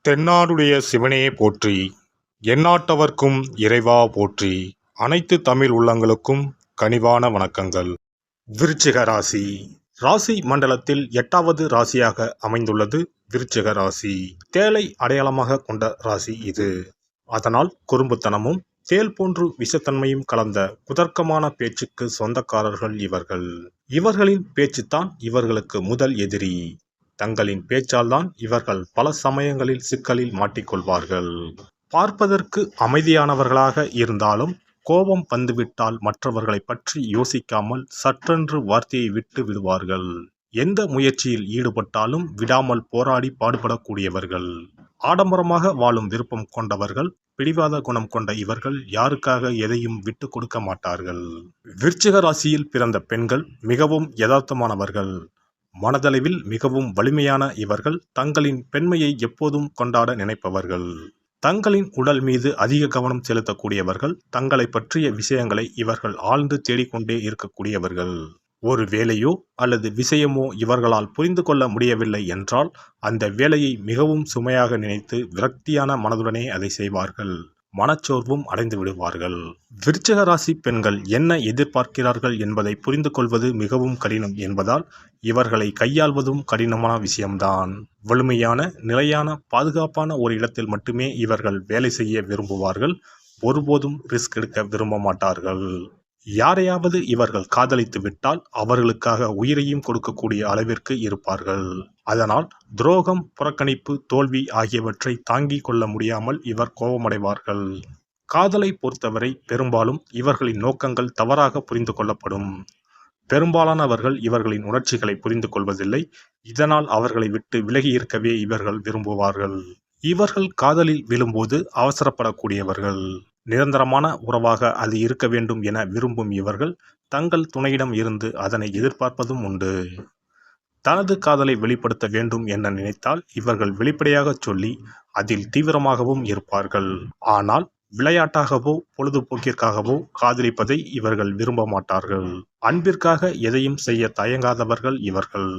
தென்னாடுடைய சிவனே போற்றி, எந்நாட்டவர்க்கும் இறைவா போற்றி. அனைத்து தமிழ் உள்ளங்களுக்கும் கனிவான வணக்கங்கள். விருச்சிக ராசி ராசி மண்டலத்தில் 8வது ராசியாக அமைந்துள்ளது விருச்சிக ராசி. தேளை அடையாளமாக கொண்ட ராசி இது. அதனால் குறும்புத்தனமும் தேல் போன்று விஷத்தன்மையும் கலந்த குதர்க்கமான பேச்சுக்கு சொந்தக்காரர்கள் இவர்கள். இவர்களின் பேச்சுத்தான் இவர்களுக்கு முதல் எதிரி. தங்களின் பேச்சால் தான் இவர்கள் பல சமயங்களில் சிக்கலில் மாட்டிக்கொள்வார்கள். பார்ப்பதற்கு அமைதியானவர்களாக இருந்தாலும் கோபம் வந்துவிட்டால் மற்றவர்களை பற்றி யோசிக்காமல் சற்றென்று வார்த்தையை விட்டு விடுவார்கள். எந்த முயற்சியில் ஈடுபட்டாலும் விடாமல் போராடி பாடுபடக்கூடியவர்கள். ஆடம்பரமாக வாழும் விருப்பம் கொண்டவர்கள். பிடிவாத குணம் கொண்ட இவர்கள் யாருக்காக எதையும் விட்டு கொடுக்க மாட்டார்கள். விருச்சிக ராசியில் பிறந்த பெண்கள் மிகவும் யதார்த்தமானவர்கள். மனதளவில் மிகவும் வலிமையான இவர்கள் தங்களின் பெண்மையை எப்போதும் கொண்டாட நினைப்பவர்கள். தங்களின் உடல் மீது அதிக கவனம் செலுத்தக்கூடியவர்கள். தங்களை பற்றிய விஷயங்களை இவர்கள் ஆழ்ந்து தேடிக்கொண்டே இருக்கக்கூடியவர்கள். ஒரு வேலையோ அல்லது விஷயமோ இவர்களால் புரிந்து கொள்ள முடியவில்லை என்றால் அந்த வேலையை மிகவும் சுமையாக நினைத்து விரக்தியான மனதுடனே அதை செய்வார்கள். மனச்சோர்வும் அடைந்து விடுவார்கள். விருச்சிக ராசி பெண்கள் என்ன எதிர்பார்க்கிறார்கள் என்பதை புரிந்து கொள்வது மிகவும் கடினம் என்பதால் இவர்களை கையாள்வதும் கடினமான விஷயம்தான். வலிமையான, நிலையான, பாதுகாப்பான ஒரு இடத்தில் மட்டுமே இவர்கள் வேலை செய்ய விரும்புவார்கள். ஒருபோதும் ரிஸ்க் எடுக்க விரும்ப மாட்டார்கள். யாரையாவது இவர்கள் காதலித்து விட்டால் அவர்களுக்காக உயிரையும் கொடுக்கக்கூடிய அளவிற்கு இருப்பார்கள். அதனால் துரோகம், புறக்கணிப்பு, தோல்வி ஆகியவற்றை தாங்கிக் கொள்ள முடியாமல் இவர் கோபமடைவார்கள். காதலை பொறுத்தவரை பெரும்பாலும் இவர்களின் நோக்கங்கள் தவறாக புரிந்து கொள்ளப்படும். பெரும்பாலானவர்கள் இவர்களின் உணர்ச்சிகளை புரிந்து கொள்வதில்லை. இதனால் அவர்களை விட்டு விலகி இருக்கவே இவர்கள் விரும்புவார்கள். இவர்கள் காதலில் விழும்போது அவசரப்படக்கூடியவர்கள். நிரந்தரமான உறவாக அது இருக்க வேண்டும் என விரும்பும் இவர்கள் தங்கள் துணையிடம் இருந்து அதனை எதிர்பார்ப்பதும் உண்டு. தனது காதலை வெளிப்படுத்த வேண்டும் என நினைத்தால் இவர்கள் வெளிப்படையாக சொல்லி அதில் தீவிரமாகவும் இருப்பார்கள். ஆனால் விளையாட்டாகவோ பொழுதுபோக்கிற்காகவோ காதலிப்பதை இவர்கள் விரும்ப மாட்டார்கள். அன்பிற்காக எதையும் செய்ய தயங்காதவர்கள் இவர்கள்.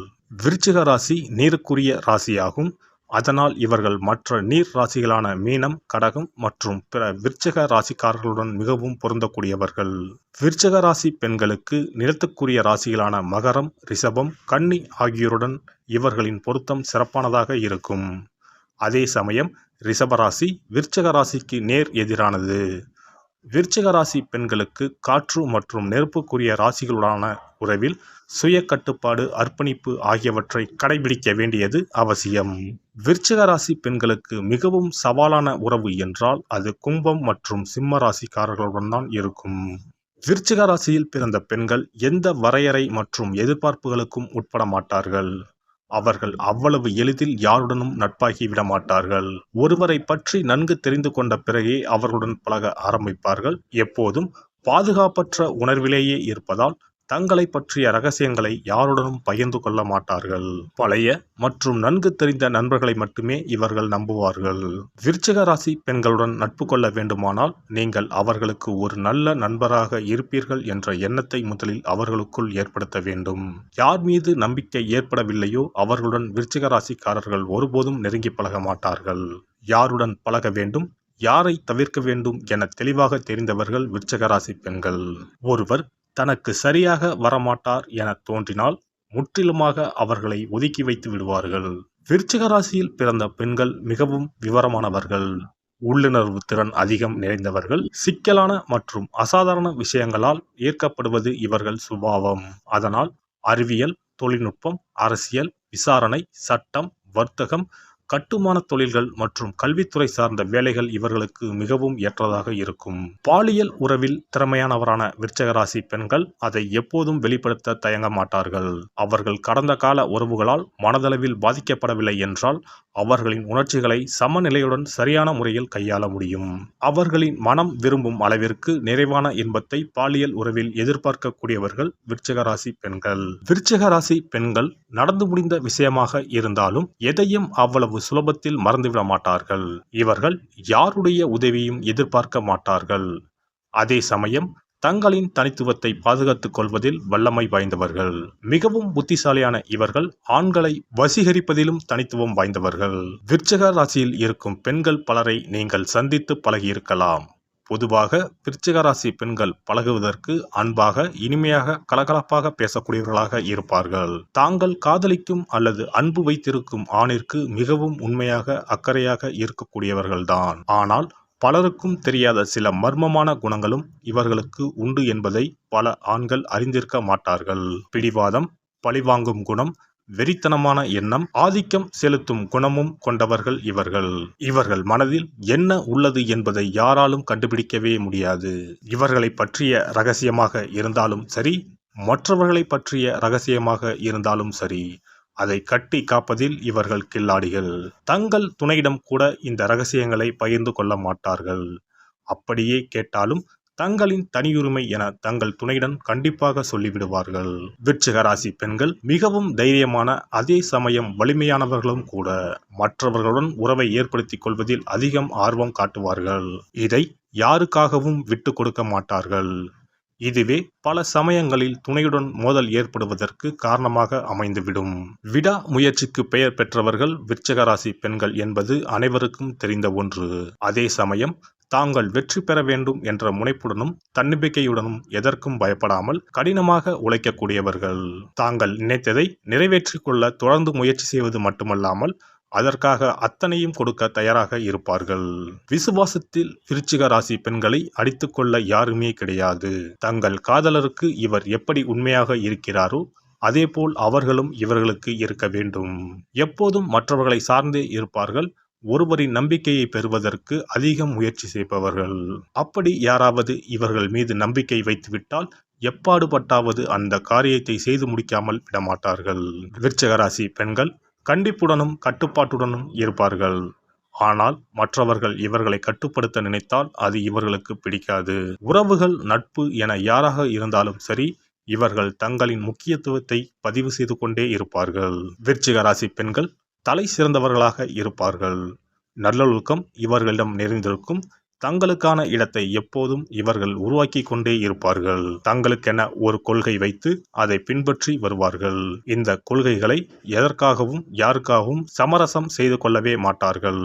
விருச்சிக ராசி நீருக்குரிய ராசியாகும். அதனால் இவர்கள் மற்ற நீர் ராசிகளான மீனம், கடகம் மற்றும் பிற விருச்சிக ராசிக்காரர்களுடன் மிகவும் பொருந்தக்கூடியவர்கள். விருச்சிக ராசி பெண்களுக்கு நிலத்துக்குரிய ராசிகளான மகரம், ரிஷபம், கன்னி ஆகியோருடன் இவர்களின் பொருத்தம் சிறப்பானதாக இருக்கும். அதே சமயம் ரிஷபராசி விருச்சிக ராசிக்கு நேர் எதிரானது. விருச்சிக ராசி பெண்களுக்கு காற்று மற்றும் நெருப்புக்குரிய ராசிகளுடான உறவில் சுய கட்டுப்பாடு, அர்ப்பணிப்பு ஆகியவற்றை கடைபிடிக்க வேண்டியது அவசியம். விருச்சிக ராசி பெண்களுக்கு மிகவும் சவாலான உறவு என்றால் அது கும்பம் மற்றும் சிம்ம ராசிக்காரர்களுடன் தான் இருக்கும். விருச்சிக ராசியில் பிறந்த பெண்கள் எந்த வரையறை மற்றும் எதிர்பார்ப்புகளுக்கும் உட்பட மாட்டார்கள். அவர்கள் அவ்வளவு எளிதில் யாருடனும் நட்பாகி விட மாட்டார்கள். ஒருவரை பற்றி நன்கு தெரிந்து கொண்ட பிறகே அவர்களுடன் பழக ஆரம்பிப்பார்கள். எப்போதும் பாதுகாப்பற்ற உணர்விலேயே இருப்பதால் தங்களை பற்றிய ரகசியங்களை யாருடனும் பகிர்ந்து கொள்ள மாட்டார்கள். பழைய மற்றும் நன்கு தெரிந்த நண்பர்களை மட்டுமே இவர்கள் நம்புவார்கள். விருச்சிக ராசி பெண்களுடன் நட்பு கொள்ள வேண்டுமானால் நீங்கள் அவர்களுக்கு ஒரு நல்ல நண்பராக இருப்பீர்கள் என்ற எண்ணத்தை முதலில் அவர்களுக்குள் ஏற்படுத்த வேண்டும். யார் மீது நம்பிக்கை ஏற்படவில்லையோ அவர்களுடன் விருச்சிக ராசிக்காரர்கள் ஒருபோதும் நெருங்கி பழக மாட்டார்கள். யாருடன் பழக வேண்டும், யாரை தவிர்க்க வேண்டும் என தெளிவாக தெரிந்தவர்கள் விருச்சிக ராசி பெண்கள். ஒருவர் தனக்கு சரியாக வரமாட்டார் என தோன்றினால் முற்றிலுமாக அவர்களை ஒதுக்கி வைத்து விடுவார்கள். விருச்சிக ராசியில் பிறந்த பெண்கள் மிகவும் விவரமானவர்கள். உள்ளுணர்வு திறன் அதிகம் நிறைந்தவர்கள். சிக்கலான மற்றும் அசாதாரண விஷயங்களால் ஈர்க்கப்படுவது இவர்கள் சுபாவம். அதனால் அறிவியல், தொழில்நுட்பம், அரசியல், விசாரணை, சட்டம், வர்த்தகம், கட்டுமான தொழில்கள் மற்றும் கல்வித்துறை சார்ந்த வேலைகள் இவர்களுக்கு மிகவும் ஏற்றதாக இருக்கும். பாலியல் உறவில் திறமையானவரான விருச்சிக ராசி பெண்கள் அதை எப்போதும் வெளிப்படுத்த தயங்க மாட்டார்கள். அவர்கள் கடந்த கால உறவுகளால் மனதளவில் பாதிக்கப்படவில்லை என்றால் அவர்களின் உணர்ச்சிகளை சமநிலையுடன் சரியான முறையில் கையாள முடியும். அவர்களின் மனம் விரும்பும் அளவிற்கு நிறைவான இன்பத்தை பாலியல் உறவில் எதிர்பார்க்கக்கூடியவர்கள் விருச்சிக ராசி பெண்கள். விருச்சிக ராசி பெண்கள் நடந்து முடிந்த விஷயமாக இருந்தாலும் எதையும் அவ்வளவு சுலபத்தில் மறந்துவிட மாட்டார்கள். இவர்கள் யாருடைய உதவியும் எதிர்பார்க்க மாட்டார்கள். அதே சமயம் தங்களின் தனித்துவத்தை பாதுகாத்துக் கொள்வதில் வல்லமை வாய்ந்தவர்கள். மிகவும் புத்திசாலியான இவர்கள் ஆண்களை வசீகரிப்பதிலும் தனித்துவம் வாய்ந்தவர்கள். விருச்சிக ராசியில் இருக்கும் பெண்கள் பலரை நீங்கள் சந்தித்து பழகியிருக்கலாம். பொதுவாக விருச்சிக ராசி பெண்கள் பழகுவதற்கு அன்பாக, இனிமையாக, கலகலப்பாக பேசக்கூடியவர்களாக இருப்பார்கள். தாங்கள் காதலிக்கும் அல்லது அன்பு வைத்திருக்கும் ஆணிற்கு மிகவும் உண்மையாக, அக்கறையாக இருக்கக்கூடியவர்கள்தான். ஆனால் பலருக்கும் தெரியாத சில மர்மமான குணங்களும் இவர்களுக்கு உண்டு என்பதை பல ஆண்கள் அறிந்திருக்க மாட்டார்கள். பிடிவாதம், பழிவாங்கும் குணம், வெறித்தனமான எண்ணம், ஆதிக்கம் செலுத்தும் குணமும் கொண்டவர்கள் இவர்கள். இவர்கள் மனதில் என்ன உள்ளது என்பதை யாராலும் கண்டுபிடிக்கவே முடியாது. இவர்களை பற்றிய ரகசியமாக இருந்தாலும் சரி, மற்றவர்களை பற்றிய ரகசியமாக இருந்தாலும் சரி, அதை கட்டி காப்பதில் இவர்கள் கில்லாடிகள். தங்கள் துணையிடம் கூட இந்த ரகசியங்களை பகிர்ந்து கொள்ள மாட்டார்கள். அப்படியே கேட்டாலும் தங்களின் தனியுரிமை என தங்கள் துணையுடன் கண்டிப்பாக சொல்லிவிடுவார்கள். விருச்சிக ராசி பெண்கள் மிகவும் தைரியமான, அதே சமயம் வலிமையானவர்களும் கூட. மற்றவர்களுடன் உறவை ஏற்படுத்திக் கொள்வதில் அதிகம் ஆர்வம் காட்டுவார்கள். இதை யாருக்காகவும் விட்டு கொடுக்க மாட்டார்கள். இதுவே பல சமயங்களில் துணையுடன் மோதல் ஏற்படுவதற்கு காரணமாக அமைந்துவிடும். விடா முயற்சிக்கு பெயர் பெற்றவர்கள் விருச்சிக ராசி பெண்கள் என்பது அனைவருக்கும் தெரிந்த ஒன்று. அதே சமயம் தாங்கள் வெற்றி பெற வேண்டும் என்ற முனைப்புடனும் தன்னம்பிக்கையுடனும் எதற்கும் பயப்படாமல் கடினமாக உழைக்கக்கூடியவர்கள். தாங்கள் நினைத்ததை நிறைவேற்றிக் கொள்ள தொடர்ந்து முயற்சி செய்வது மட்டுமல்லாமல் அதற்காக அத்தனையும் கொடுக்க தயாராக இருப்பார்கள். விசுவாசத்தில் விருச்சிக ராசி பெண்களை அடித்துக்கொள்ள யாருமே கிடையாது. தங்கள் காதலருக்கு இவர் எப்படி உண்மையாக இருக்கிறாரோ அதேபோல் அவர்களும் இவர்களுக்கு இருக்க வேண்டும். எப்போதும் மற்றவர்களை சார்ந்தே இருப்பார்கள். ஒருவரின் நம்பிக்கையை பெறுவதற்கு அதிகம் முயற்சி செய்பவர்கள். அப்படி யாராவது இவர்கள் மீது நம்பிக்கை வைத்துவிட்டால் எப்பாடுபட்டாவது அந்த காரியத்தை செய்து முடிக்காமல் விடமாட்டார்கள். விருச்சிக ராசி பெண்கள் கண்டிப்புடனும் கட்டுப்பாட்டுடனும் இருப்பார்கள். ஆனால் மற்றவர்கள் இவர்களை கட்டுப்படுத்த நினைத்தால் அது இவர்களுக்கு பிடிக்காது. உறவுகள், நட்பு என யாராக இருந்தாலும் சரி, இவர்கள் தங்களின் முக்கியத்துவத்தை பதிவு செய்து கொண்டே இருப்பார்கள். விருச்சிக ராசி பெண்கள் தலை சிறந்தவர்களாக இருப்பார்கள். நல்லொழுக்கம் இவர்களிடம் நிறைந்திருக்கும். தங்களுக்கான இடத்தை எப்போதும் இவர்கள் உருவாக்கி கொண்டே இருப்பார்கள். தங்களுக்கென ஒரு கொள்கை வைத்து அதை பின்பற்றி வருவார்கள். இந்த கொள்கைகளை எதற்காகவும் யாருக்காகவும் சமரசம் செய்து கொள்ளவே மாட்டார்கள்.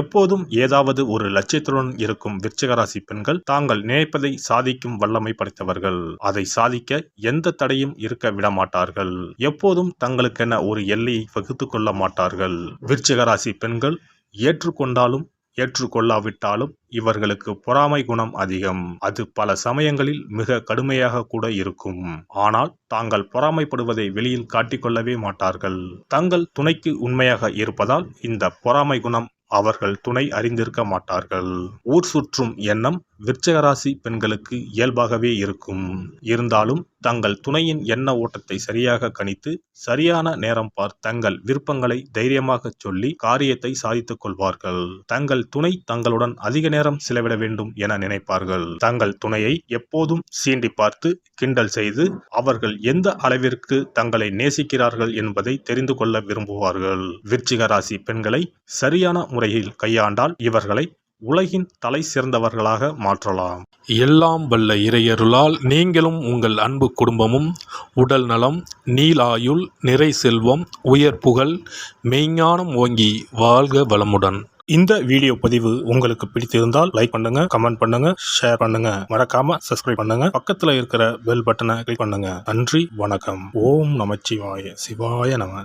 எப்போதும் ஏதாவது ஒரு லட்சியத்துடன் இருக்கும் விருச்சிக ராசி பெண்கள் தாங்கள் நினைப்பதை சாதிக்கும் வல்லமை படைத்தவர்கள். அதை சாதிக்க எந்த தடையும் இருக்க விட மாட்டார்கள். எப்போதும் தங்களுக்கென ஒரு எல்லையை வகுத்து கொள்ள மாட்டார்கள். விருச்சிக ராசி பெண்கள் ஏற்றுக்கொண்டாலும் ஏற்றுக்கொள்ளாவிட்டாலும் இவர்களுக்கு பொறாமை குணம் அதிகம். அது பல சமயங்களில் மிக கடுமையாக கூட இருக்கும். ஆனால் தாங்கள் பொறாமைப்படுவதை வெளியில் காட்டிக்கொள்ளவே மாட்டார்கள். தங்கள் துணைக்கு உண்மையாக இருப்பதால் இந்த பொறாமை குணம் அவர்கள் துணை அறிந்திருக்க மாட்டார்கள். ஊர் சுற்றும் எண்ணம் விருச்சிக ராசி பெண்களுக்கு இயல்பாகவே இருக்கும். இருந்தாலும் தங்கள் துணையின் எண்ண ஓட்டத்தை சரியாக கணித்து சரியான நேரம் பார்த்து தங்கள் விருப்பங்களை தைரியமாக சொல்லி காரியத்தை சாதித்துக் கொள்வார்கள். தங்கள் துணை தங்களுடன் அதிக நேரம் செலவிட வேண்டும் என நினைப்பார்கள். தங்கள் துணையை எப்போதும் சீண்டி பார்த்து கிண்டல் செய்து அவர்கள் எந்த அளவிற்கு தங்களை நேசிக்கிறார்கள் என்பதை தெரிந்து கொள்ள விரும்புவார்கள். விருச்சிக ராசி பெண்களை சரியான முறையில் கையாண்டால் இவர்களை உலகின் தலை சிறந்தவர்களாக மாற்றலாம். எல்லாம் வல்ல இறையருளால் நீங்களும் உங்கள் அன்பு குடும்பமும் உடல் நலம், நீலாயுள், நிறை செல்வம், உயர் புகழ், மெய்ஞானம் ஓங்கி வாழ்க வளமுடன். இந்த வீடியோ பதிவு உங்களுக்கு பிடித்திருந்தால் லைக் பண்ணுங்க, கமெண்ட் பண்ணுங்க, ஷேர் பண்ணுங்க. மறக்காம சப்ஸ்கிரைப் பண்ணுங்க. பக்கத்துல இருக்கிற பெல் பட்டனை கிளிக் பண்ணுங்க. நன்றி, வணக்கம். ஓம் நமச்சிவாய. சிவாய நம.